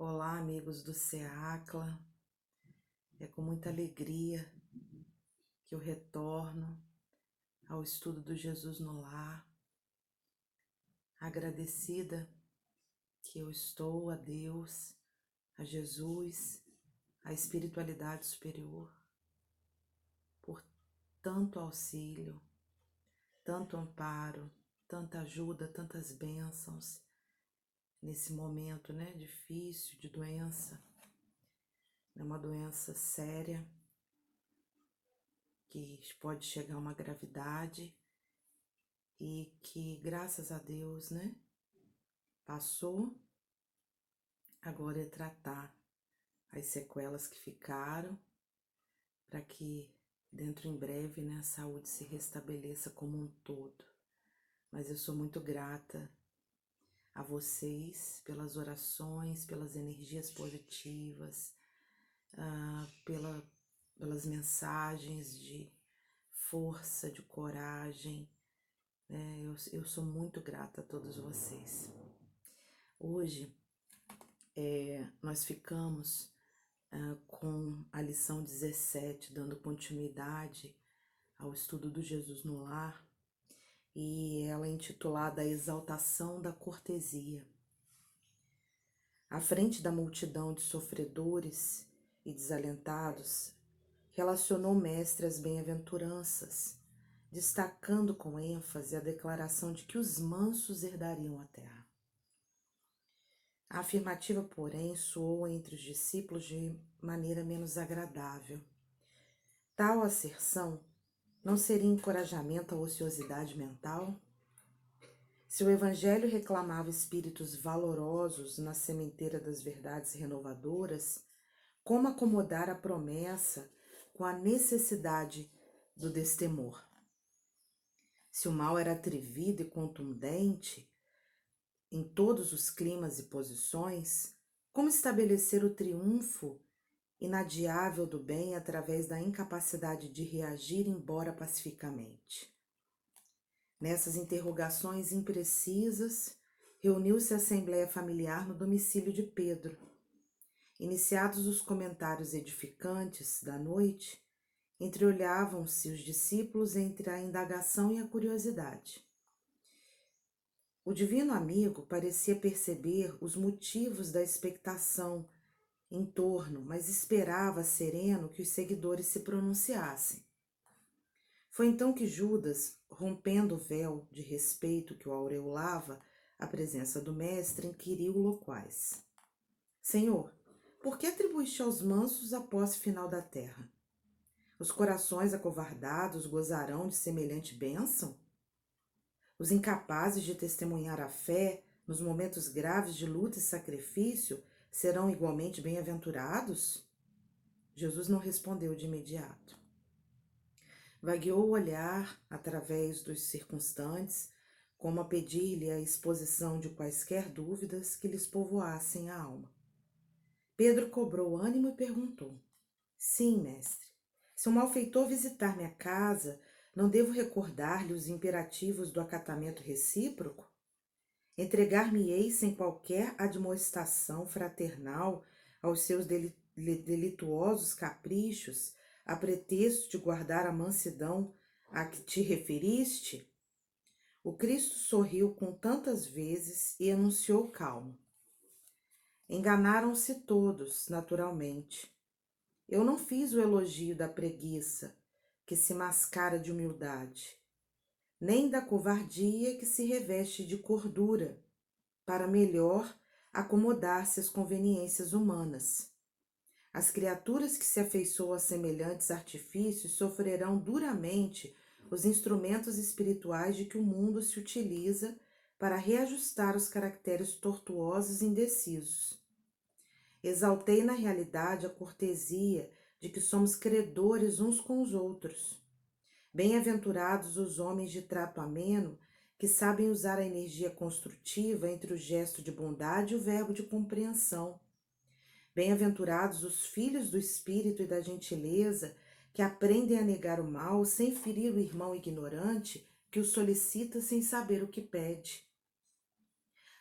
Olá, amigos do SEACLA. É com muita alegria que eu retorno ao estudo do Jesus no Lar, agradecida que eu estou a Deus, a Jesus, a espiritualidade superior, por tanto auxílio, tanto amparo, tanta ajuda, tantas bênçãos nesse momento, difícil de doença. É uma doença séria, que pode chegar a uma gravidade e que, graças a Deus, passou. Agora é tratar as sequelas que ficaram para que dentro em breve, a saúde se restabeleça como um todo. Mas eu sou muito grata a vocês pelas orações, pelas energias positivas, pelas mensagens de força, de coragem. Eu sou muito grata a todos vocês. Hoje nós ficamos com a lição 17, dando continuidade ao estudo do Jesus no Lar, e ela é intitulada A Exaltação da Cortesia. À frente da multidão de sofredores e desalentados, relacionou o mestre as bem-aventuranças, destacando com ênfase a declaração de que os mansos herdariam a terra. A afirmativa, porém, soou entre os discípulos de maneira menos agradável. Tal asserção não seria encorajamento à ociosidade mental? Se o Evangelho reclamava espíritos valorosos na sementeira das verdades renovadoras, como acomodar a promessa com a necessidade do destemor? Se o mal era atrevido e contundente em todos os climas e posições, como estabelecer o triunfo inadiável do bem através da incapacidade de reagir, embora pacificamente? Nessas interrogações imprecisas, reuniu-se a assembleia familiar no domicílio de Pedro. Iniciados os comentários edificantes da noite, entreolhavam-se os discípulos entre a indagação e a curiosidade. O divino amigo parecia perceber os motivos da expectação em torno, mas esperava sereno que os seguidores se pronunciassem. Foi então que Judas, rompendo o véu de respeito que o aureolava à presença do mestre, inquiriu loquaz: Senhor, por que atribuíste aos mansos a posse final da terra? Os corações acovardados gozarão de semelhante bênção? Os incapazes de testemunhar a fé nos momentos graves de luta e sacrifício serão igualmente bem-aventurados? Jesus não respondeu de imediato. Vagueou o olhar através dos circunstantes, como a pedir-lhe a exposição de quaisquer dúvidas que lhes povoassem a alma. Pedro cobrou ânimo e perguntou: Sim, mestre, se um malfeitor visitar minha casa, não devo recordar-lhe os imperativos do acatamento recíproco? Entregar-me-ei sem qualquer admoestação fraternal aos seus delituosos caprichos, a pretexto de guardar a mansidão a que te referiste? O Cristo sorriu com tantas vezes e anunciou calmo: Enganaram-se todos, naturalmente. Eu não fiz o elogio da preguiça, que se mascara de humildade, nem da covardia que se reveste de cordura, para melhor acomodar-se às conveniências humanas. As criaturas que se afeiçoam a semelhantes artifícios sofrerão duramente os instrumentos espirituais de que o mundo se utiliza para reajustar os caracteres tortuosos e indecisos. Exaltei na realidade a cortesia de que somos credores uns com os outros. Bem-aventurados os homens de trato ameno, que sabem usar a energia construtiva entre o gesto de bondade e o verbo de compreensão. Bem-aventurados os filhos do espírito e da gentileza, que aprendem a negar o mal sem ferir o irmão ignorante que o solicita sem saber o que pede.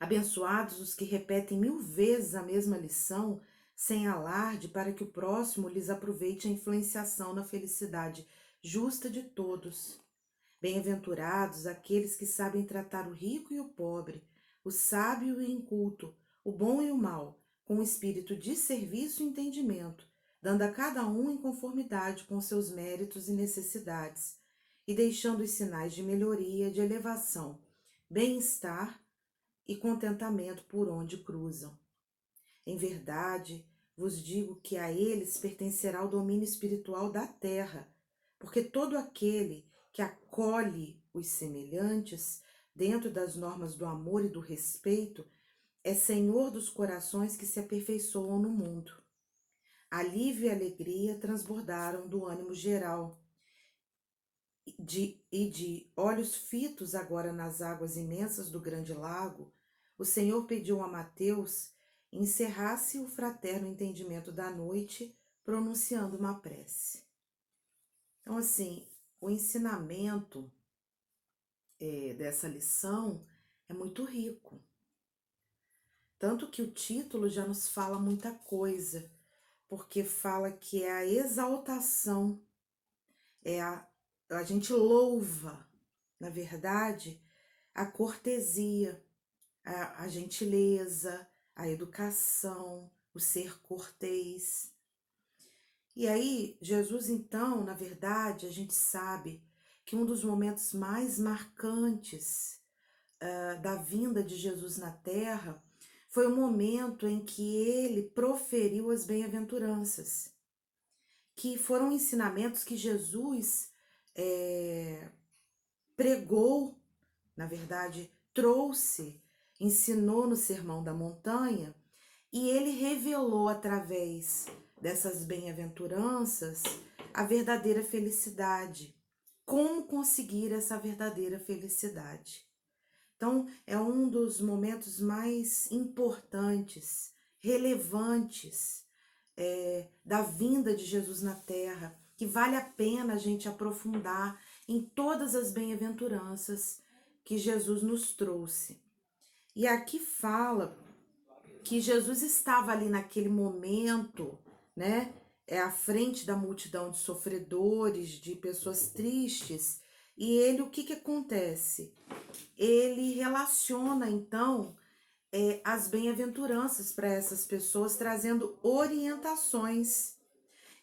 Abençoados os que repetem 1000 vezes a mesma lição, sem alarde, para que o próximo lhes aproveite a influenciação na felicidade justa de todos. Bem-aventurados aqueles que sabem tratar o rico e o pobre, o sábio e o inculto, o bom e o mau, com espírito de serviço e entendimento, dando a cada um em conformidade com seus méritos e necessidades, e deixando os sinais de melhoria, de elevação, bem-estar e contentamento por onde cruzam. Em verdade, vos digo que a eles pertencerá o domínio espiritual da terra, porque todo aquele que acolhe os semelhantes dentro das normas do amor e do respeito é senhor dos corações que se aperfeiçoam no mundo. Alívio e alegria transbordaram do ânimo geral de olhos fitos agora nas águas imensas do grande lago. O Senhor pediu a Mateus encerrasse o fraterno entendimento da noite, pronunciando uma prece. Então, assim, o ensinamento dessa lição é muito rico. Tanto que o título já nos fala muita coisa, porque fala que é a exaltação, a gente louva, na verdade, a cortesia, a gentileza, a educação, o ser cortês. E aí, Jesus, então, na verdade, a gente sabe que um dos momentos mais marcantes da vinda de Jesus na Terra foi o momento em que ele proferiu as bem-aventuranças, que foram ensinamentos que Jesus pregou, na verdade, trouxe, ensinou no Sermão da Montanha, e ele revelou através dessas bem-aventuranças a verdadeira felicidade. Como conseguir essa verdadeira felicidade? Então, é um dos momentos mais importantes, relevantes da vinda de Jesus na Terra, que vale a pena a gente aprofundar em todas as bem-aventuranças que Jesus nos trouxe. E aqui fala que Jesus estava ali naquele momento, né, à frente da multidão de sofredores, de pessoas tristes, e ele, o que acontece? Ele relaciona, então, as bem-aventuranças para essas pessoas, trazendo orientações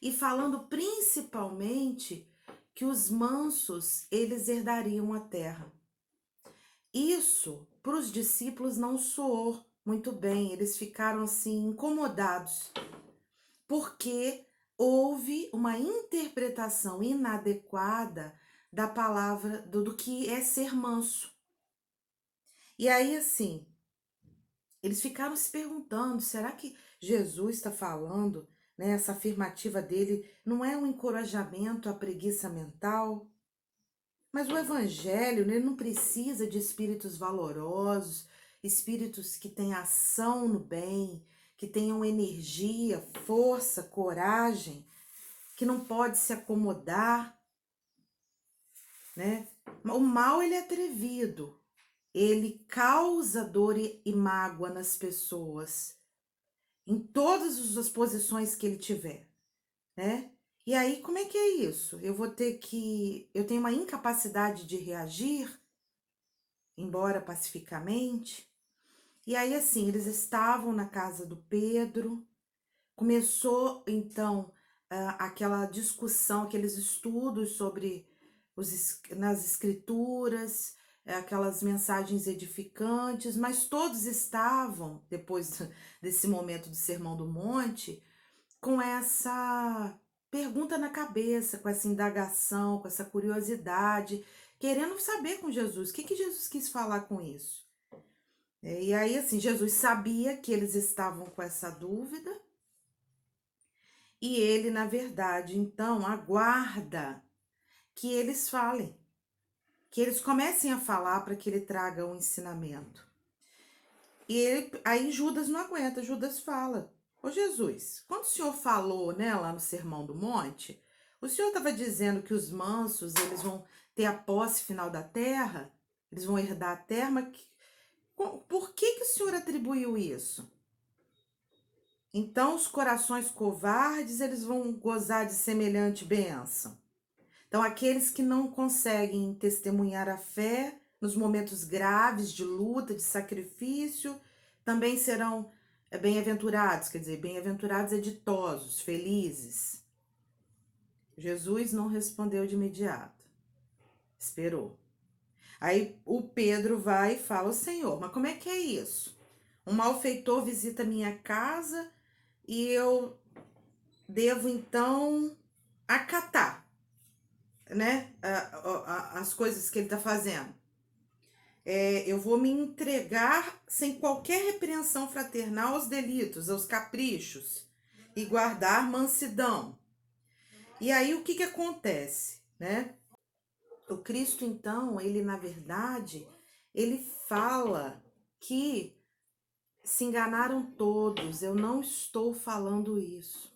e falando principalmente que os mansos, eles herdariam a terra. Isso, para os discípulos, não soou muito bem, eles ficaram assim incomodados, porque houve uma interpretação inadequada da palavra, do que é ser manso. E aí, assim, eles ficaram se perguntando, será que Jesus está falando, né, essa afirmativa dele não é um encorajamento à preguiça mental? Mas o evangelho, né, ele não precisa de espíritos valorosos, espíritos que têm ação no bem, que tenham energia, força, coragem, que não pode se acomodar, né? O mal, ele é atrevido, ele causa dor e mágoa nas pessoas, em todas as posições que ele tiver, né? E aí, como é que é isso? Eu tenho uma incapacidade de reagir, embora pacificamente. E aí, assim, eles estavam na casa do Pedro, começou, então, aquela discussão, aqueles estudos sobre nas escrituras, aquelas mensagens edificantes, mas todos estavam, depois desse momento do Sermão do Monte, com essa pergunta na cabeça, com essa indagação, com essa curiosidade, querendo saber com Jesus, o que Jesus quis falar com isso? E aí, assim, Jesus sabia que eles estavam com essa dúvida, e ele, na verdade, então, aguarda que eles falem, que eles comecem a falar para que ele traga um ensinamento. E aí Judas não aguenta, Judas fala: ô Jesus, quando o senhor falou, né, lá no Sermão do Monte, o senhor estava dizendo que os mansos, eles vão ter a posse final da terra, eles vão herdar a terra, mas Por que o Senhor atribuiu isso? Então, os corações covardes, eles vão gozar de semelhante bênção. Então, aqueles que não conseguem testemunhar a fé nos momentos graves de luta, de sacrifício, também serão bem-aventurados, quer dizer, bem-aventurados é ditosos, felizes. Jesus não respondeu de imediato, esperou. Aí o Pedro vai e fala: "O Senhor, mas como é que é isso? Um malfeitor visita minha casa e eu devo então acatar, né, as coisas que ele está fazendo. Eu vou me entregar sem qualquer repreensão fraternal aos delitos, aos caprichos e guardar mansidão." E aí o que acontece, né? O Cristo, então, ele na verdade, ele fala que se enganaram todos, eu não estou falando isso.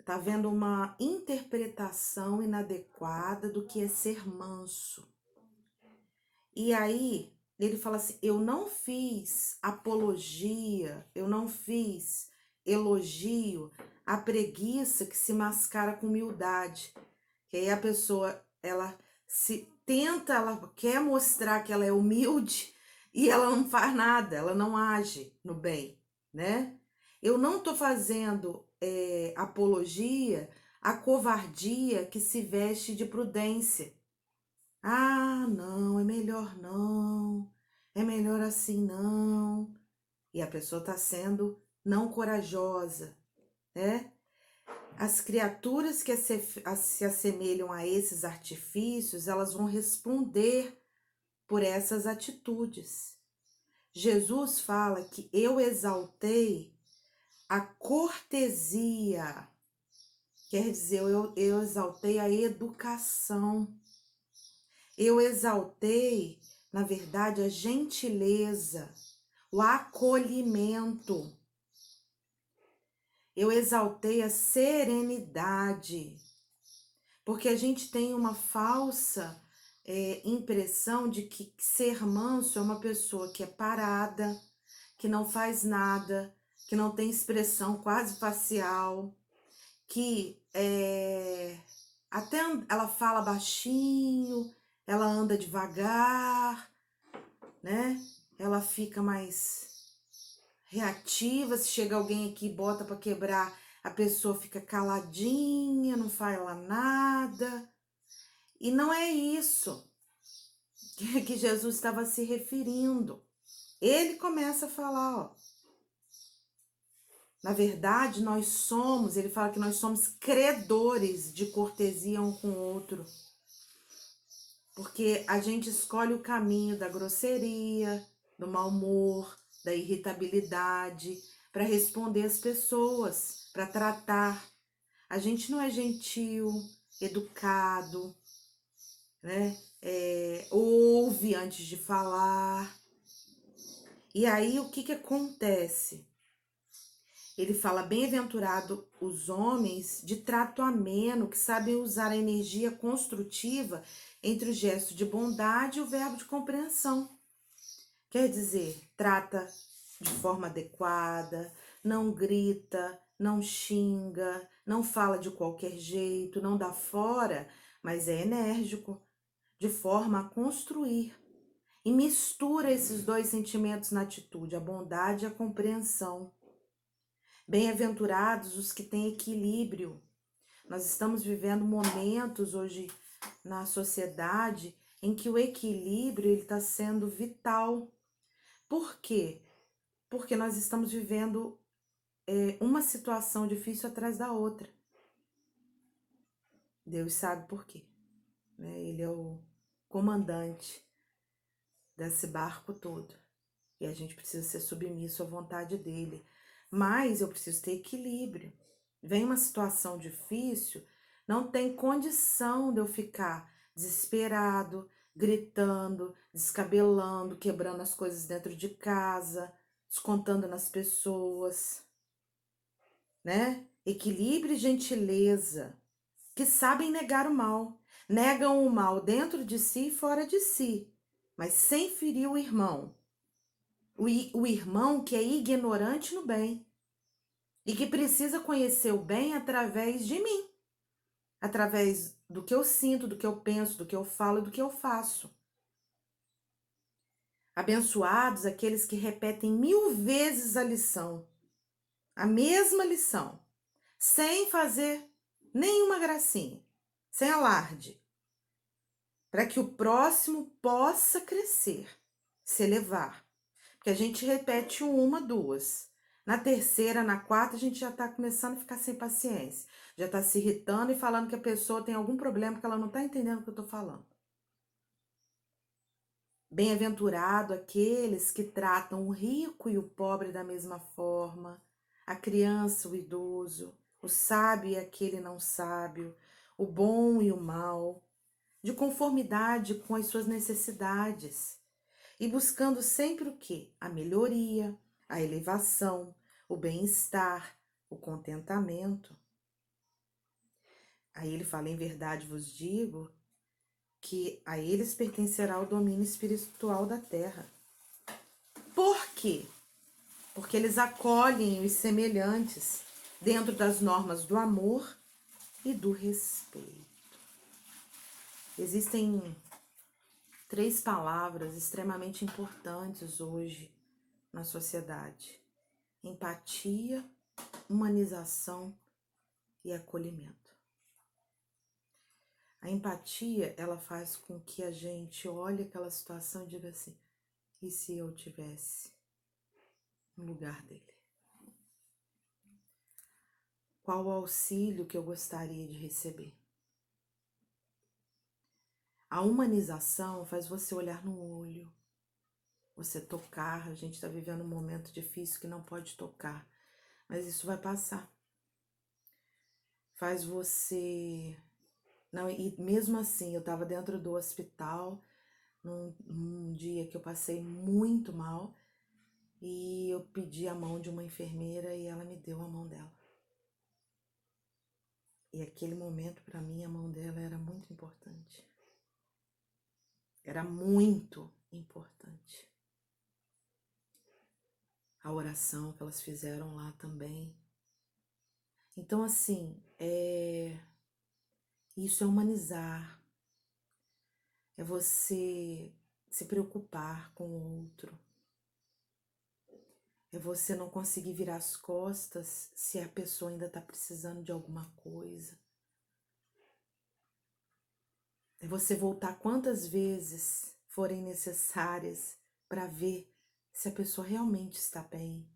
Tá havendo uma interpretação inadequada do que é ser manso. E aí, ele fala assim: eu não fiz apologia, eu não fiz elogio à preguiça que se mascara com humildade. Que aí a pessoa, ela se tenta, ela quer mostrar que ela é humilde e ela não faz nada, ela não age no bem, né? Eu não tô fazendo apologia à covardia que se veste de prudência. Ah, não, é melhor não, é melhor assim não. E a pessoa tá sendo não corajosa, né? As criaturas que se assemelham a esses artifícios, elas vão responder por essas atitudes. Jesus fala que eu exaltei a cortesia, quer dizer, eu exaltei a educação, eu exaltei, na verdade, a gentileza, o acolhimento, eu exaltei a serenidade, porque a gente tem uma falsa impressão de que ser manso é uma pessoa que é parada, que não faz nada, que não tem expressão quase facial, que até ela fala baixinho, ela anda devagar, né? Ela fica mais reativa. Se chega alguém aqui e bota para quebrar, a pessoa fica caladinha, não fala nada. E não é isso que Jesus estava se referindo. Ele começa a falar, ó. Na verdade, nós somos, ele fala que nós somos credores de cortesia um com o outro. Porque a gente escolhe o caminho da grosseria, do mau humor, da irritabilidade, para responder às pessoas, para tratar. A gente não é gentil, educado, né? Ouve antes de falar. E aí o que acontece? Ele fala: bem-aventurado os homens de trato ameno, que sabem usar a energia construtiva entre o gesto de bondade e o verbo de compreensão. Quer dizer, trata de forma adequada, não grita, não xinga, não fala de qualquer jeito, não dá fora, mas é enérgico, de forma a construir. E mistura esses dois sentimentos na atitude, a bondade e a compreensão. Bem-aventurados os que têm equilíbrio. Nós estamos vivendo momentos hoje na sociedade em que o equilíbrio está sendo vital. Por quê? Porque nós estamos vivendo uma situação difícil atrás da outra. Deus sabe por quê, né? Ele é o comandante desse barco todo. E a gente precisa ser submisso à vontade dele. Mas eu preciso ter equilíbrio. Vem uma situação difícil, não tem condição de eu ficar desesperado, gritando, descabelando, quebrando as coisas dentro de casa, descontando nas pessoas, né? Equilíbrio e gentileza, que sabem negar o mal. Negam o mal dentro de si e fora de si, mas sem ferir o irmão. O irmão que é ignorante no bem e que precisa conhecer o bem através de mim, através do que eu sinto, do que eu penso, do que eu falo e do que eu faço. Abençoados aqueles que repetem 1000 vezes a lição, a mesma lição, sem fazer nenhuma gracinha, sem alarde, para que o próximo possa crescer, se elevar. Porque a gente repete uma, duas. Na terceira, na quarta, a gente já está começando a ficar sem paciência. Já está se irritando e falando que a pessoa tem algum problema, que ela não está entendendo o que eu estou falando. Bem-aventurado aqueles que tratam o rico e o pobre da mesma forma, a criança, o idoso, o sábio e aquele não sábio, o bom e o mal, de conformidade com as suas necessidades, e buscando sempre o quê? A melhoria, a elevação, o bem-estar, o contentamento. Aí ele fala, em verdade vos digo, que a eles pertencerá o domínio espiritual da terra. Por quê? Porque eles acolhem os semelhantes dentro das normas do amor e do respeito. Existem 3 palavras extremamente importantes hoje na sociedade: empatia, humanização e acolhimento. A empatia, ela faz com que a gente olhe aquela situação e diga assim, e se eu tivesse no lugar dele? Qual o auxílio que eu gostaria de receber? A humanização faz você olhar no olho, você tocar. A gente está vivendo um momento difícil que não pode tocar, mas isso vai passar. Faz você... Não, e mesmo assim, eu estava dentro do hospital, num dia que eu passei muito mal, e eu pedi a mão de uma enfermeira e ela me deu a mão dela. E aquele momento, para mim, a mão dela era muito importante. Era muito importante. A oração que elas fizeram lá também. Então, assim, isso é humanizar. É você se preocupar com o outro. É você não conseguir virar as costas se a pessoa ainda está precisando de alguma coisa. É você voltar quantas vezes forem necessárias para ver se a pessoa realmente está bem,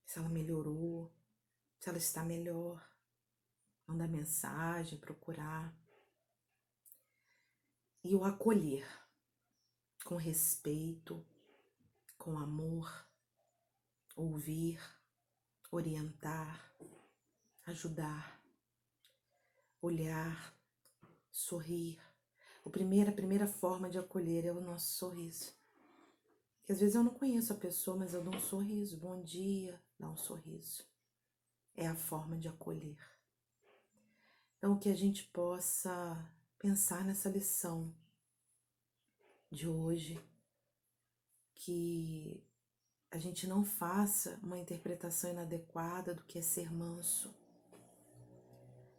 se ela melhorou, se ela está melhor. Mandar mensagem, procurar. E o acolher com respeito, com amor, ouvir, orientar, ajudar, olhar, sorrir. A primeira forma de acolher é o nosso sorriso. Porque às vezes eu não conheço a pessoa, mas eu dou um sorriso. Bom dia, dá um sorriso. É a forma de acolher. Então, que a gente possa pensar nessa lição de hoje, que a gente não faça uma interpretação inadequada do que é ser manso.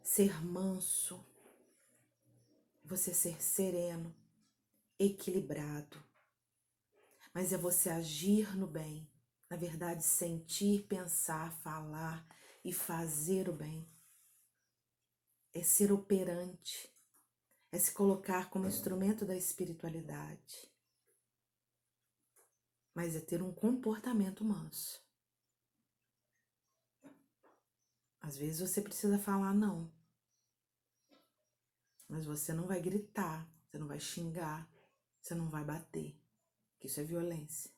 Ser manso, você ser sereno, equilibrado, mas é você agir no bem, na verdade sentir, pensar, falar e fazer o bem. É ser operante, é se colocar como instrumento da espiritualidade, mas é ter um comportamento manso. Às vezes você precisa falar não, mas você não vai gritar, você não vai xingar, você não vai bater, que isso é violência.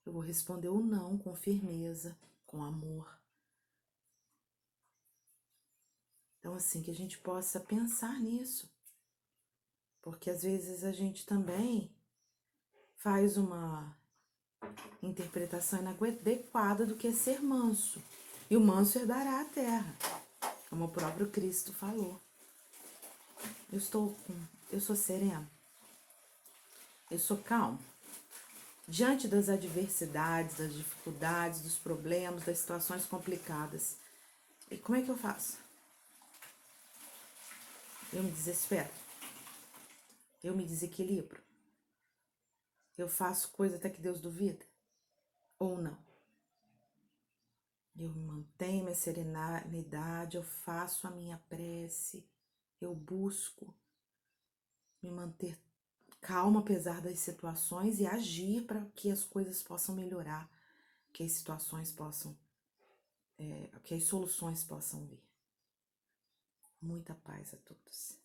Eu vou responder o não com firmeza, com amor. Então, assim, que a gente possa pensar nisso. Porque às vezes a gente também faz uma interpretação inadequada do que é ser manso. E o manso herdará a terra, como o próprio Cristo falou. Eu sou sereno. Eu sou calmo. Diante das adversidades, das dificuldades, dos problemas, das situações complicadas. E como é que eu faço? Eu me desespero. Eu me desequilibro. Eu faço coisa até que Deus duvida? Ou não? Eu mantenho minha serenidade, eu faço a minha prece, eu busco me manter calma apesar das situações e agir para que as coisas possam melhorar, que as situações possam, que as soluções possam vir. Muita paz a todos.